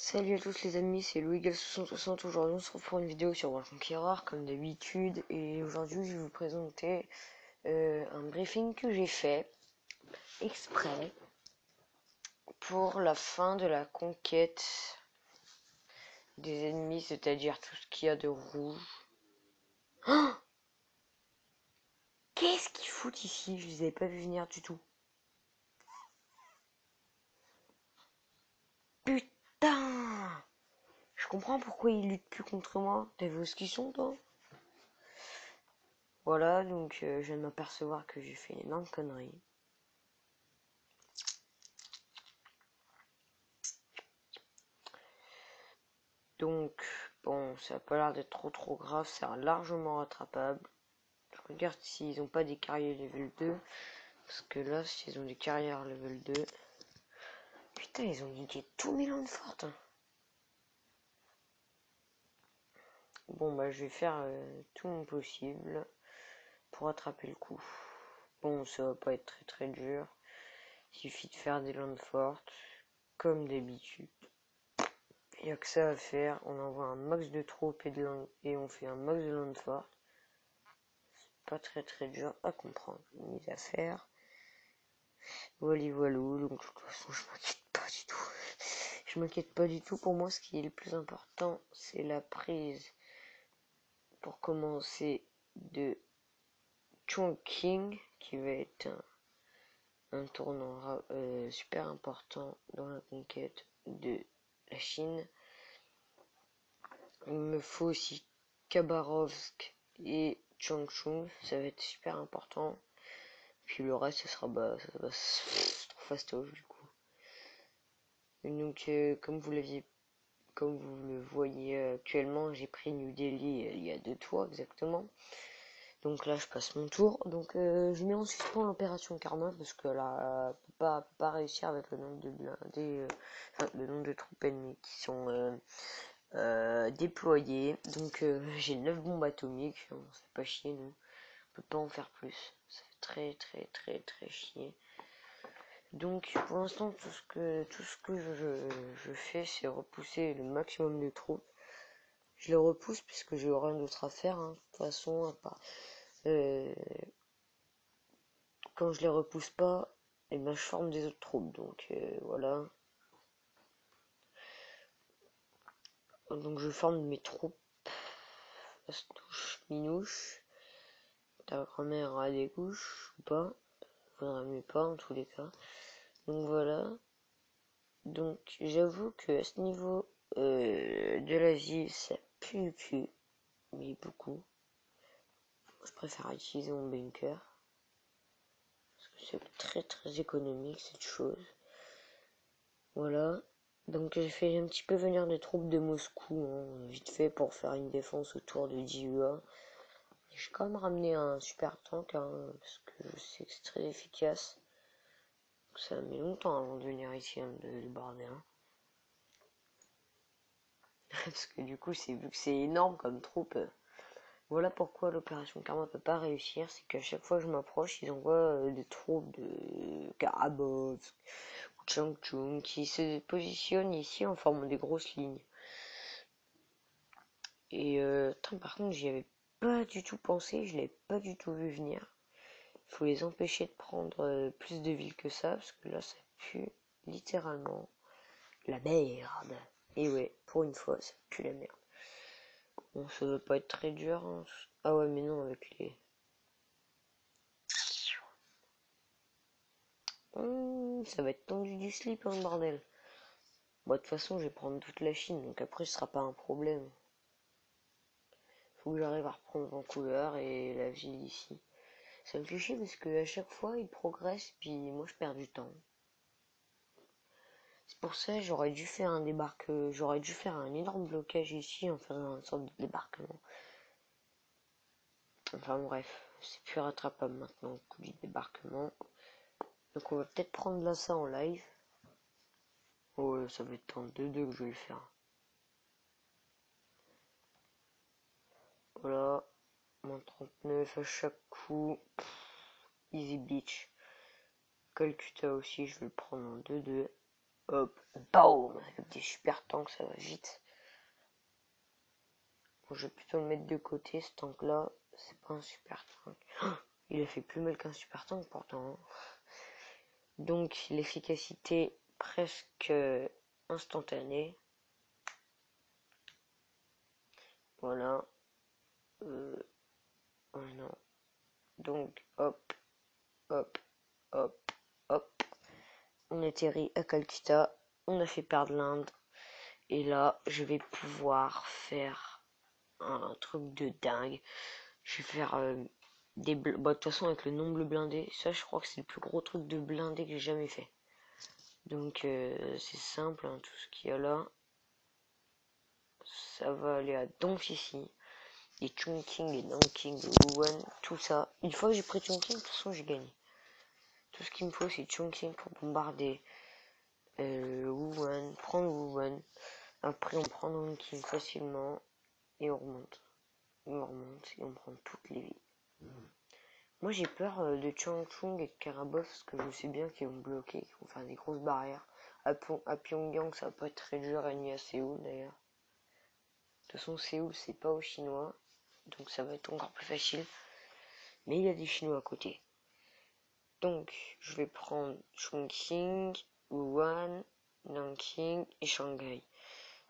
Salut à tous les amis, c'est Louis-Gal660. Aujourd'hui on se retrouve pour une vidéo sur World of Conqueror comme d'habitude. Et aujourd'hui je vais vous présenter un briefing que j'ai fait exprès pour la fin de la conquête des ennemis, c'est-à-dire tout ce qu'il y a de rouge. Oh, qu'est-ce qu'ils foutent ici? Je les avais pas vu venir du tout. Putain! Je comprends pourquoi ils luttent plus contre moi. T'as vu ce qu'ils sont, toi? Voilà, donc je viens de m'apercevoir que j'ai fait une énorme connerie. Donc, bon, ça a pas l'air d'être trop grave, c'est largement rattrapable. Je regarde s'ils ont pas des carrières level 2. Parce que là, s'ils ont des carrières level 2... Putain, ils ont niqué tous mes landes fortes. Bon, bah, je vais faire tout mon possible pour attraper le coup. Bon, ça va pas être très dur. Il suffit de faire des landes fortes, comme d'habitude. Il n'y a que ça à faire. On envoie un max de troupes et on fait un max de landes fortes. Pas très dur à comprendre. Mise à faire. Voilà, donc de toute façon je m'inquiète pas du tout. Je m'inquiète pas du tout. Pour moi, ce qui est le plus important, c'est la prise pour commencer de Chongqing, qui va être un tournant super important dans la conquête de la Chine. Il me faut aussi Khabarovsk et Changchun, ça va être super important. Puis le reste, ça sera trop fastoche du coup. Et donc, comme vous le voyez actuellement, j'ai pris New Delhi il y a 2 tours exactement. Donc là, je passe mon tour. Donc, je mets en suspens l'opération Karma parce que là, peut pas réussir avec le nombre de blindés, le nombre de troupes ennemies qui sont déployées. Donc, j'ai 9 bombes atomiques. On se fait pas chier, nous. On peut pas en faire plus. Ça fait très chier. Donc pour l'instant tout ce que je fais, c'est repousser le maximum de troupes. Je les repousse puisque j'ai rien d'autre à faire, hein. De toute façon, à part, quand je les repousse pas, et ben je forme des autres troupes. Donc voilà. Donc je forme mes troupes. Astouche, minouche. Ta grand-mère a des couches ou pas? Faudrait mieux pas en tous les cas. Donc voilà. Donc j'avoue que à ce niveau de la vie, ça pue le cul, mais beaucoup. Je préfère utiliser mon bunker parce que c'est très économique cette chose. Voilà. Donc j'ai fait un petit peu venir des troupes de Moscou, hein, vite fait pour faire une défense autour de Dihua. J'ai quand même ramené un super tank, hein, parce que je sais que c'est très efficace. Donc, ça met longtemps avant de venir ici, hein, le bordel. Hein. Parce que du coup, vu que c'est énorme comme troupe, voilà pourquoi l'opération Karma peut pas réussir, c'est qu'à chaque fois que je m'approche, ils envoient des troupes de Khabarovsk ou Changchun qui se positionnent ici en formant des grosses lignes. Et par contre, j'y avais pas du tout pensé, je l'avais pas du tout vu venir. Il faut les empêcher de prendre plus de villes que ça, parce que là, ça pue littéralement la merde. Et ouais, pour une fois, ça pue la merde. Bon, ça va pas être très dur. Hein. Ah ouais, mais non, avec les... ça va être tendu du slip, hein, bordel. Bon, de toute façon, je vais prendre toute la Chine, donc après, ce sera pas un problème. Faut que j'arrive à reprendre Vancouver et la ville ici. Ça me fait chier parce que à chaque fois, ils progressent, puis moi, je perds du temps. C'est pour ça, j'aurais dû faire un énorme blocage ici en faisant une sorte de débarquement. Enfin bref, c'est plus rattrapable maintenant, le coup du débarquement. Donc on va peut-être prendre là ça en live. Oh, ça va être en 2-2 que je vais le faire. Voilà, moins 39 à chaque coup. Easy Beach. Calcutta aussi, je vais le prendre en 2-2. hop, BAUM! Avec des super tanks, ça va vite. Bon, je vais plutôt le mettre de côté, ce tank là, c'est pas un super tank. Il a fait plus mal qu'un super tank pourtant. Donc l'efficacité presque instantanée. Voilà. Oh non. Donc hop, hop, hop, hop. On atterrit à Calcutta. On a fait perdre l'Inde. Et là, je vais pouvoir faire un truc de dingue. Je vais faire des... Bah, de toute façon, avec le nombre blindé, ça, je crois que c'est le plus gros truc de blindé que j'ai jamais fait. Donc, c'est simple, hein, tout ce qu'il y a là. Ça va aller à Dongfisi. Les Chongqing, les Nanking, les Wuhan, tout ça. Une fois que j'ai pris Chongqing, de toute façon, j'ai gagné. Tout ce qu'il me faut, c'est Chongqing pour bombarder Wuhan, prendre Wuhan. Après, on prend Nanking facilement et on remonte. On remonte et on prend toutes les villes. Moi, j'ai peur de Changchun et de Karabov parce que je sais bien qu'ils vont bloquer, qu'ils vont faire des grosses barrières. À Pyongyang, ça va pas être très dur, et ni à Séoul d'ailleurs. De toute façon, Séoul, c'est pas aux Chinois, donc ça va être encore plus facile. Mais il y a des Chinois à côté. Donc, je vais prendre Chongqing, Wuhan, Nanking et Shanghai.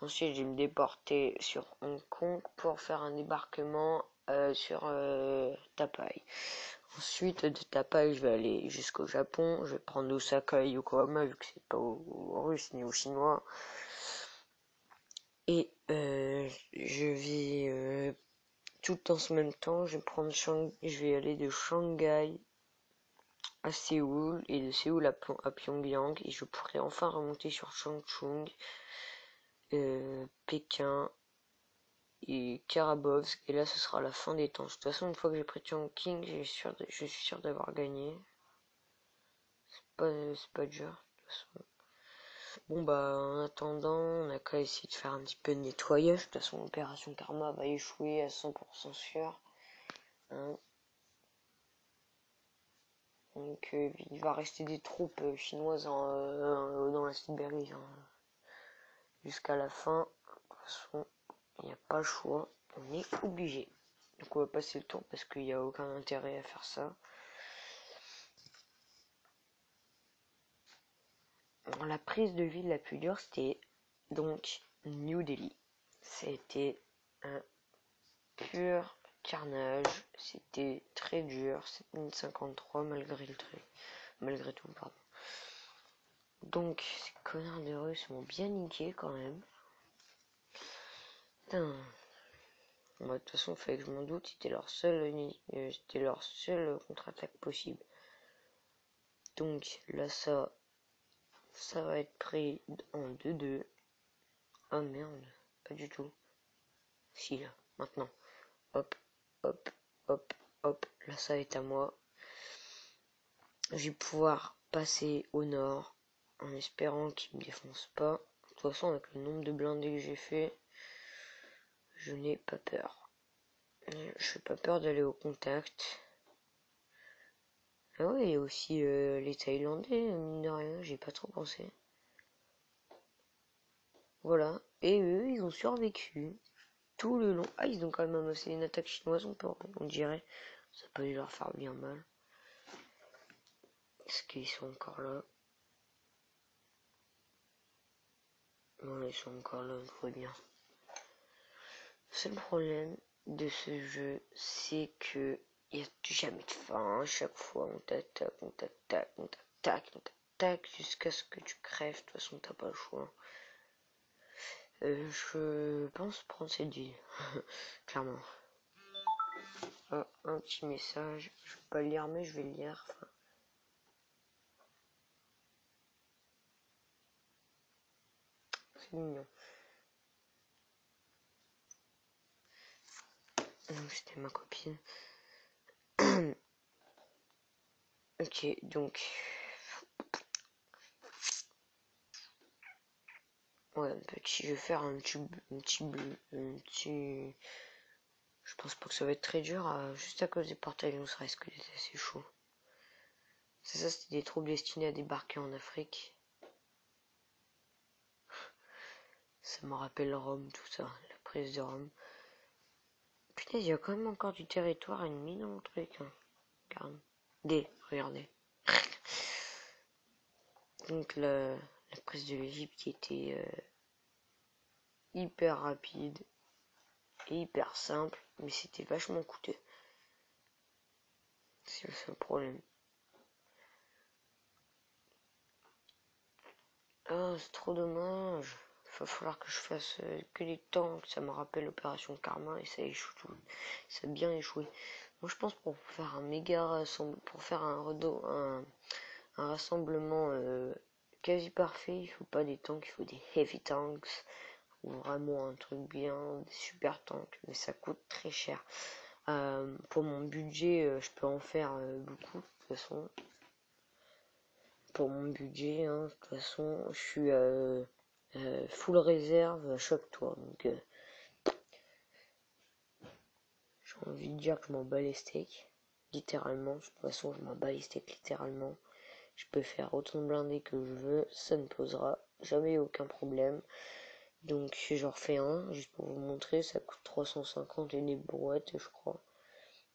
Ensuite, je vais me déporter sur Hong Kong pour faire un débarquement sur Tapai. Ensuite, de Tapai, je vais aller jusqu'au Japon. Je vais prendre Osaka et Yokohama, vu que c'est pas aux Russes ni aux Chinois. Et je vais tout en ce même temps, je vais prendre je vais aller de Shanghai à Séoul et de Séoul à Pyongyang et je pourrai enfin remonter sur Changchun, Pékin et Karabovsk et là ce sera la fin des temps. De toute façon, une fois que j'ai pris Chongqing, je suis sûr d'avoir gagné. C'est pas dur de toute façon. Bon bah en attendant, on a qu'à essayer de faire un petit peu de nettoyage. De toute façon, l'opération Karma va échouer à 100% sûr. Hein. Donc il va rester des troupes chinoises dans la Sibérie jusqu'à la fin. De toute façon, il n'y a pas le choix, on est obligé. Donc on va passer le tour parce qu'il n'y a aucun intérêt à faire ça. Alors, la prise de ville la plus dure, c'était donc New Delhi. C'était un pur carnage, c'était très dur, 7053 malgré tout, pardon. Donc ces connards de Russes m'ont bien niqué quand même. Putain. Bah, de toute façon, il fallait que je m'en doute, c'était leur seule contre-attaque possible. Donc là, ça va être pris en 2-2. Ah merde, pas du tout. Si, là, maintenant. Hop, hop, hop, hop. Là, ça est à moi. Je vais pouvoir passer au nord en espérant qu'il me défonce pas. De toute façon, avec le nombre de blindés que j'ai fait, je n'ai pas peur. Je fais pas peur d'aller au contact. Ah ouais, il y a aussi les Thaïlandais, mine de rien, j'ai pas trop pensé. Voilà, et eux, ils ont survécu tout le long. Ah, ils ont quand même amassé une attaque chinoise, on dirait. Ça peut leur faire bien mal. Est-ce qu'ils sont encore là? Non, ils sont encore là, tout va bien. Le seul problème de ce jeu, c'est que il n'y a jamais de fin. À chaque fois, on t'attaque, on t'attaque, on t'attaque, on t'attaque jusqu'à ce que tu crèves. De toute façon, t'as pas le choix. Je pense prendre cette ville, clairement. Ah, un petit message, je vais pas le lire, mais je vais le lire. Enfin, c'est mignon. Donc c'était ma copine. Ok, donc ouais, je vais faire un petit. Je pense pas que ça va être très dur, juste à cause des portails, on serait risque d'être assez chaud. C'est ça, c'était des troupes destinées à débarquer en Afrique. ça me rappelle Rome, tout ça, la prise de Rome. Putain, il y a quand même encore du territoire ennemi dans le truc. Hein. Carrément. Regardez. Donc la prise de l'Égypte qui était hyper rapide et hyper simple, mais c'était vachement coûteux. C'est le seul problème. Ah, c'est trop dommage. Il va falloir que je fasse que des tanks. Ça me rappelle l'opération Karma et ça échoue tout. Ça a bien échoué. Moi, je pense pour faire un méga rassemblement, pour faire un rassemblement quasi parfait, il faut pas des tanks, il faut des heavy tanks. Ou vraiment un truc bien, des super tanks. Mais ça coûte très cher. Pour mon budget, je peux en faire beaucoup de toute façon. Pour mon budget, hein, de toute façon, je suis full réserve, choque-toi. Donc, j'ai envie de dire que je m'en bats les steaks, littéralement. De toute façon, je m'en bats les steaks, littéralement. Je peux faire autant de blindés que je veux, ça ne posera jamais aucun problème. Donc, j'en refais un, juste pour vous montrer, ça coûte 350 et des brouettes, je crois.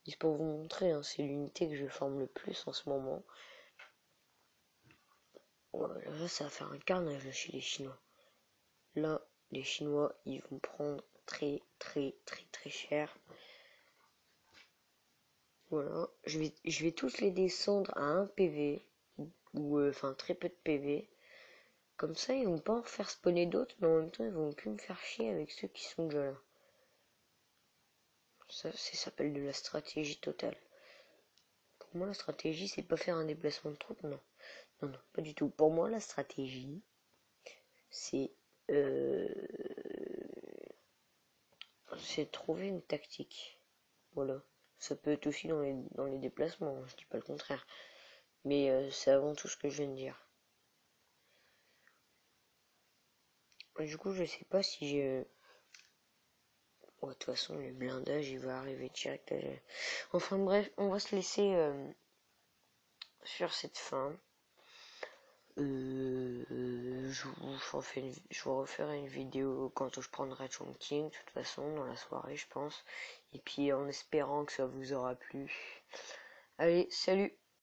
Juste pour vous montrer, hein, c'est l'unité que je forme le plus en ce moment. Voilà, là, ça va faire un carnage chez les Chinois. Là, les Chinois, ils vont prendre très cher. Voilà, je vais tous les descendre à 1 PV, ou enfin très peu de PV. Comme ça, ils vont pas en faire spawner d'autres, mais en même temps, ils vont plus me faire chier avec ceux qui sont déjà là. Ça s'appelle de la stratégie totale. Pour moi, la stratégie, c'est pas faire un déplacement de troupes, non. Non, pas du tout. Pour moi, la stratégie, c'est trouver une tactique. Voilà. Ça peut être aussi dans les déplacements, je dis pas le contraire. Mais c'est avant tout ce que je viens de dire. Du coup, je sais pas si j'ai... de toute façon, le blindage, il va arriver direct. Enfin bref, on va se laisser sur cette fin. Je vous referai une vidéo quand je prendrai Chongqing, de toute façon, dans la soirée, je pense. Et puis en espérant que ça vous aura plu. Allez, salut!